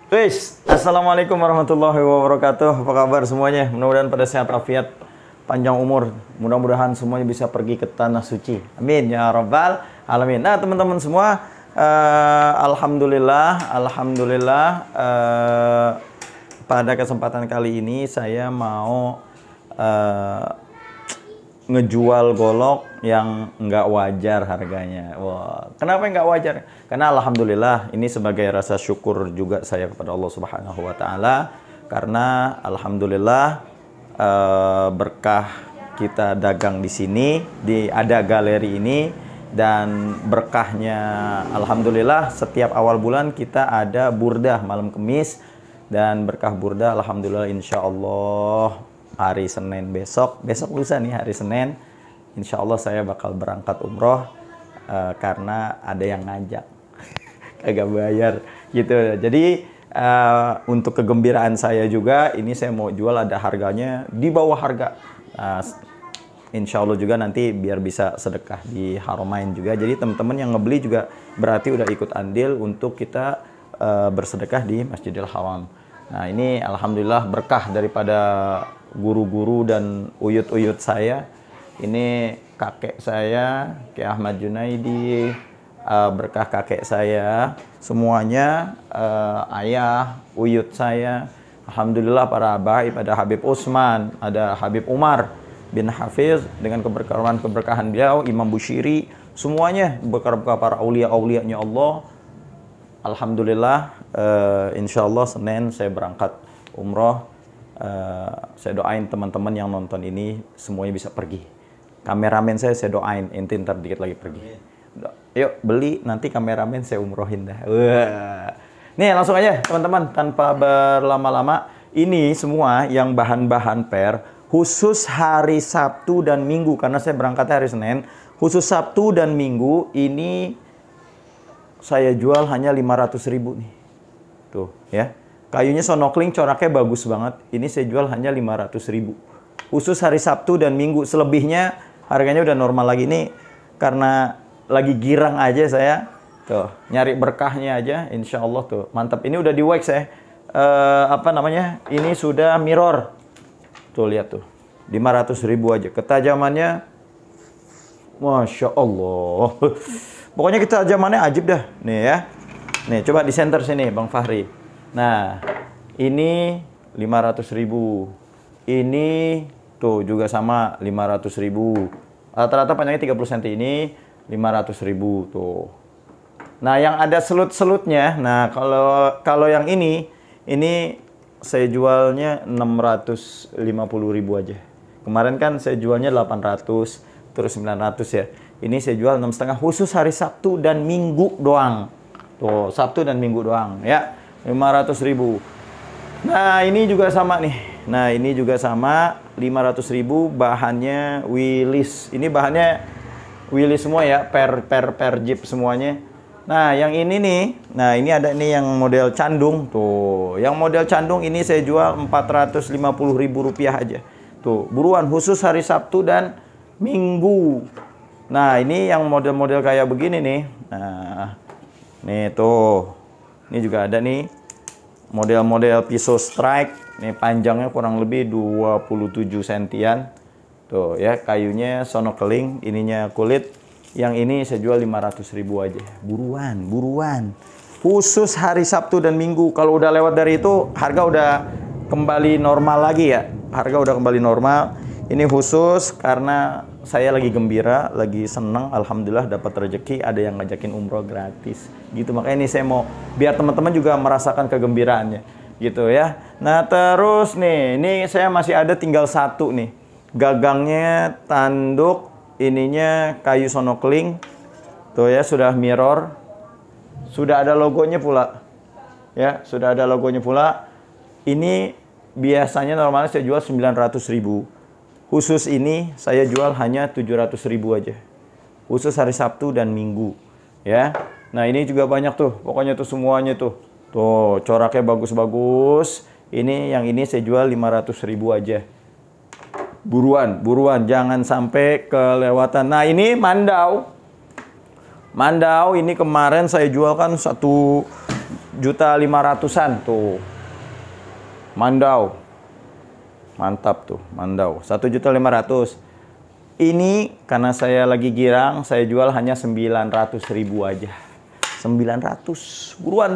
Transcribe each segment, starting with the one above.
Guys, assalamualaikum warahmatullahi wabarakatuh. Apa kabar semuanya? Mudah-mudahan pada sehat walafiat, panjang umur. Mudah-mudahan semuanya bisa pergi ke tanah suci. Amin ya rabbal alamin. Nah, teman-teman semua, alhamdulillah, pada kesempatan kali ini saya mau ngejual golok yang nggak wajar harganya. Wah, kenapa nggak wajar? Karena alhamdulillah ini sebagai rasa syukur juga saya kepada Allah Subhanahu wa taala, karena alhamdulillah berkah kita dagang di sini, ada galeri ini, dan berkahnya alhamdulillah setiap awal bulan kita ada burdah malam Kamis, dan berkah burdah alhamdulillah insyaallah hari Senin besok lusa nih, hari Senin insya Allah saya bakal berangkat umroh, karena ada yang ngajak kagak bayar gitu. Jadi untuk kegembiraan saya juga, ini saya mau jual ada harganya di bawah harga, insya Allah juga nanti biar bisa sedekah di Haramain juga. Jadi teman-teman yang ngebeli juga berarti udah ikut andil untuk kita bersedekah di Masjidil Haram. Nah, ini alhamdulillah berkah daripada guru-guru dan uyut-uyut saya. Ini kakek saya, Ki Ahmad Junaidi, berkah kakek saya, semuanya, ayah, uyut saya. Alhamdulillah para habaib, ada Habib Utsman, ada Habib Umar bin Hafiz dengan keberkahan beliau, Imam Bushiri, semuanya berkah para aulia-aulianya Allah. Alhamdulillah, insya Allah Senin saya berangkat umroh. Saya doain teman-teman yang nonton ini semuanya bisa pergi. Kameramen saya doain ente ntar dikit lagi pergi. Yuk beli, nanti kameramen saya umrohin dah. Wah. Nih langsung aja teman-teman, tanpa berlama-lama. Ini semua yang bahan-bahan per khusus hari Sabtu dan Minggu, karena saya berangkatnya hari Senin. Khusus Sabtu dan Minggu ini saya jual hanya 500.000 nih. Tuh ya. Kayunya sonokling, coraknya bagus banget. Ini saya jual hanya 500.000. Khusus hari Sabtu dan Minggu. Selebihnya harganya udah normal lagi. Ini karena lagi girang aja saya. Tuh, nyari berkahnya aja. Insya Allah tuh, mantap. Ini udah di wax ya. Apa namanya? Ini sudah mirror. Tuh, lihat tuh. 500.000 aja. Ketajamannya, Masya Allah. Pokoknya ketajamannya ajib dah. Nih ya. Nih, coba di center sini, Bang Fahri. Nah, ini 500.000. Ini tuh juga sama 500.000. Rata-rata panjangnya 30 cm, ini 500.000 tuh. Nah, yang ada selut-selutnya. Nah, kalau yang ini saya jualnya 650.000 aja. Kemarin kan saya jualnya 800, terus 900 ya. Ini saya jual 6,5 khusus hari Sabtu dan Minggu doang. Tuh, Sabtu dan Minggu doang ya. 500.000. Nah, ini juga sama nih. Nah, ini juga sama 500.000, bahannya Willis. Ini bahannya Willis semua ya, per jeep semuanya. Nah, yang ini nih. Nah, ini ada nih yang model candung tuh. Yang model candung ini saya jual 450.000 rupiah aja. Tuh, buruan khusus hari Sabtu dan Minggu. Nah, ini yang model-model kayak begini nih. Nah, nih tuh. Ini juga ada nih model-model pisau strike. Nih panjangnya kurang lebih 27 sentian. Tuh ya, kayunya sonokeling, ininya kulit. Yang ini saya jual 500.000 aja. Buruan. Khusus hari Sabtu dan Minggu. Kalau udah lewat dari itu, harga udah kembali normal lagi ya. Harga udah kembali normal. Ini khusus karena saya lagi gembira, lagi seneng, alhamdulillah dapat rezeki, ada yang ngajakin umroh gratis. Gitu, makanya ini saya mau biar teman-teman juga merasakan kegembiraannya, gitu ya. Nah, terus nih, ini saya masih ada tinggal satu nih. Gagangnya tanduk, ininya kayu sonokling. Tuh ya, sudah mirror. Sudah ada logonya pula. Ya, sudah ada logonya pula. Ini biasanya normalnya saya jual 900.000. Khusus ini saya jual hanya 700.000 aja. Khusus hari Sabtu dan Minggu, ya. Nah, ini juga banyak tuh. Pokoknya tuh semuanya tuh. Tuh, coraknya bagus-bagus. Yang ini saya jual 500.000 aja. Buruan, jangan sampai kelewatan. Nah, ini mandau. Mandau ini kemarin saya jual kan satu 1.500.000 tuh. Mandau. Mantap tuh, mandau. 1.500.000. Ini karena saya lagi girang, saya jual hanya 900.000 aja. 900. Buruan.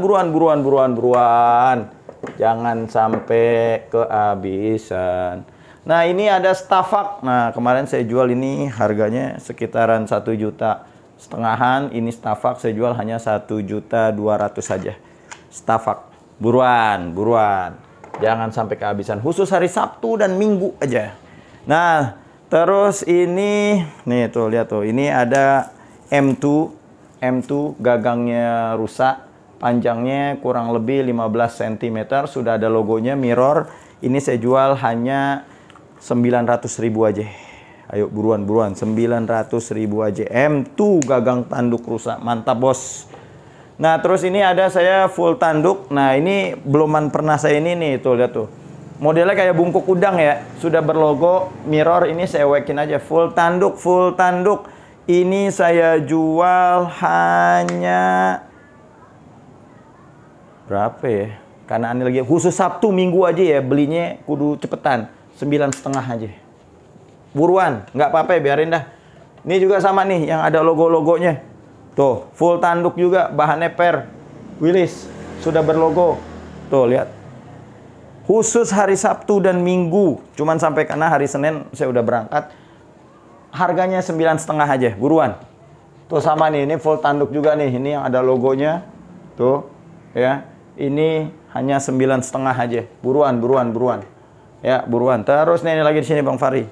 Jangan sampai kehabisan. Nah, ini ada Stafak. Nah, kemarin saya jual ini harganya sekitaran 1,5 juta. Ini Stafak saya jual hanya 1.200.000 saja. Stafak. Buruan. Jangan sampai kehabisan. Khusus hari Sabtu dan Minggu aja. Nah, terus ini, nih tuh lihat tuh. Ini ada M2 gagangnya rusak. Panjangnya kurang lebih 15 cm. Sudah ada logonya, mirror. Ini saya jual hanya 900.000 aja. Ayo buruan. 900.000 aja. M2 gagang tanduk rusak. Mantap, bos. Nah, terus ini ada saya full tanduk. Nah, ini beluman pernah saya ini nih, tuh lihat tuh. Modelnya kayak bungkuk udang ya. Sudah berlogo mirror, ini saya wekin aja full tanduk. Ini saya jual hanya berapa ya? Karena ini lagi khusus Sabtu Minggu aja ya, belinya kudu cepetan. 9,5 aja. Buruan, nggak apa-apa ya, biarin dah. Ini juga sama nih yang ada logo-logonya. Tuh, full tanduk juga, bahannya per Willis, sudah berlogo. Tuh, lihat. Khusus hari Sabtu dan Minggu, cuman sampai karena hari Senin saya udah berangkat. Harganya 9,5 aja, buruan. Tuh sama nih, ini full tanduk juga nih, ini yang ada logonya. Tuh, ya. Ini hanya 9,5 aja. Buruan. Ya, buruan. Terus nih, ini lagi di sini Bang Fari.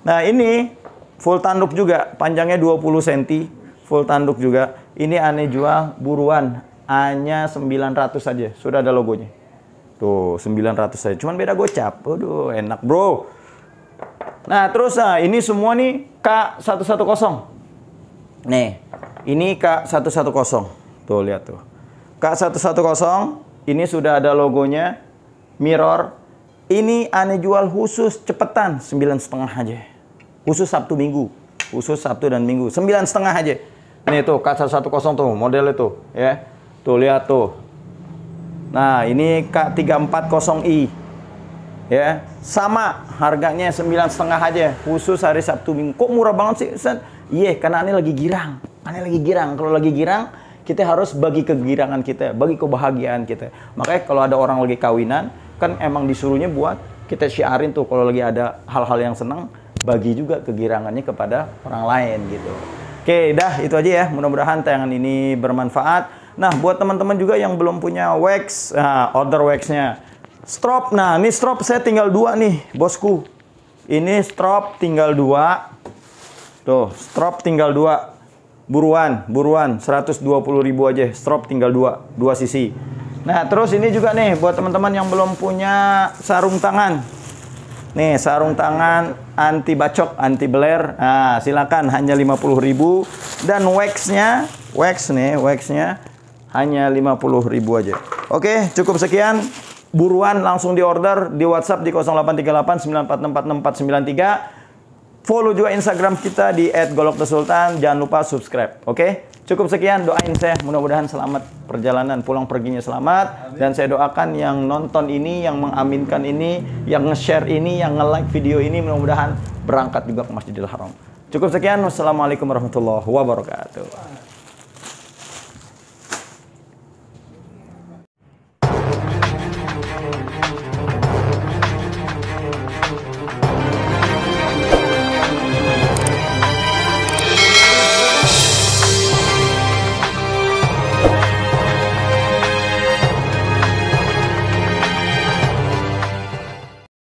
Nah, ini full tanduk juga, panjangnya 20 cm. Full tanduk juga. Ini aneh jual buruan. Hanya 900 saja. Sudah ada logonya. Tuh, 900 saja. Cuman beda gocap. Waduh, enak, bro. Nah, terus ini semua nih K110. Nih, ini K110. Tuh, lihat tuh. K110. Ini sudah ada logonya. Mirror. Ini aneh jual khusus cepetan. 9,5 aja. Khusus Sabtu Minggu. Khusus Sabtu dan Minggu. 9,5 aja. Nih tuh K110 tuh modelnya tuh ya. Tuh lihat tuh. Nah, ini K340i. Ya, sama harganya 9,5 aja. Khusus hari Sabtu Minggu. Kok murah banget sih, Ustaz? Iya, karena aneh lagi girang. Kalau lagi girang, kita harus bagi kegirangan kita, bagi kebahagiaan kita. Makanya kalau ada orang lagi kawinan, kan emang disuruhnya buat kita syiarin tuh kalau lagi ada hal-hal yang senang, bagi juga kegirangannya kepada orang lain gitu. Oke, dah itu aja ya. Mudah-mudahan tayangan ini bermanfaat. Nah, buat teman-teman juga yang belum punya wax, order waxnya. Strop, nah ini strop saya tinggal 2 nih, bosku. Ini strop tinggal 2. Tuh, strop tinggal 2. Buruan, 120.000 aja. Strop tinggal 2 sisi. Nah, terus ini juga nih buat teman-teman yang belum punya sarung tangan. Nih, sarung tangan anti bacok, anti beler. Nah, silakan hanya 50.000 dan waxnya hanya 50.000 aja. Oke, cukup sekian. Buruan langsung di order di WhatsApp di 0838946493. Follow juga Instagram kita di @golokthesultan. Jangan lupa subscribe. Oke? Cukup sekian, doain saya mudah-mudahan selamat perjalanan pulang perginya selamat. Amin. Dan saya doakan yang nonton ini, yang mengaminkan ini, yang nge-share ini, yang nge-like video ini mudah-mudahan berangkat juga ke Masjidil Haram. Cukup sekian, wassalamualaikum warahmatullahi wabarakatuh.